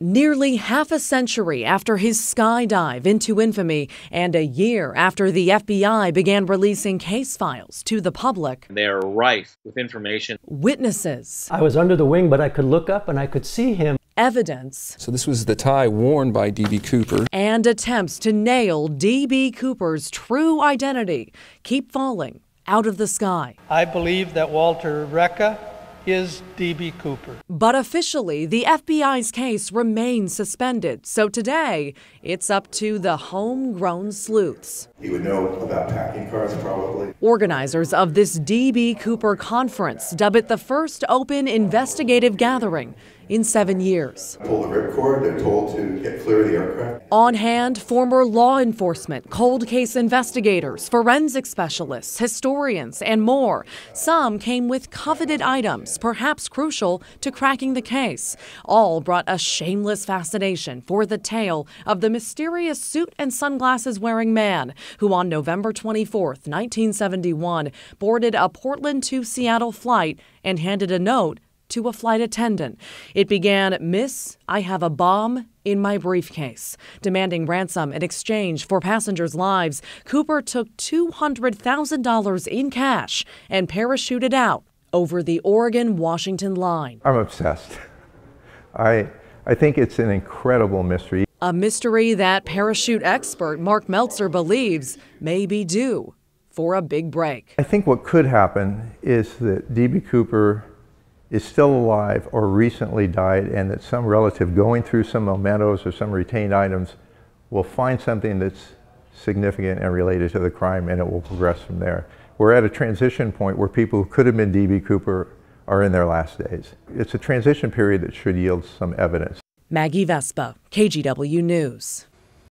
Nearly half a century after his skydive into infamy and a year after the FBI began releasing case files to the public, they are rife with information. Witnesses. I was under the wing, but I could look up and I could see him. Evidence. So this was the tie worn by D.B. Cooper. And attempts to nail D.B. Cooper's true identity keep falling out of the sky. I believe that Walter Recca is D.B. Cooper. But officially, the FBI's case remains suspended. So today, it's up to the homegrown sleuths. He would know about packing cards, probably. Organizers of this D.B. Cooper conference dub it the first open investigative gathering in 7 years. Pull the ripcord, they're told to get clear of the aircraft. On hand, former law enforcement, cold case investigators, forensic specialists, historians, and more. Some came with coveted items, perhaps crucial to cracking the case. All brought a shameless fascination for the tale of the mysterious suit and sunglasses wearing man who on November 24th, 1971, boarded a Portland to Seattle flight and handed a note to a flight attendant. It began, "Miss, I have a bomb in my briefcase." Demanding ransom in exchange for passengers' lives, Cooper took $200,000 in cash and parachuted out over the Oregon-Washington line. I'm obsessed. I think it's an incredible mystery. A mystery that parachute expert Mark Meltzer believes may be due for a big break. I think what could happen is that D.B. Cooper is still alive or recently died, and that some relative going through some mementos or some retained items will find something that's significant and related to the crime, and it will progress from there. We're at a transition point where people who could have been D.B. Cooper are in their last days. It's a transition period that should yield some evidence. Maggie Vespa, KGW News.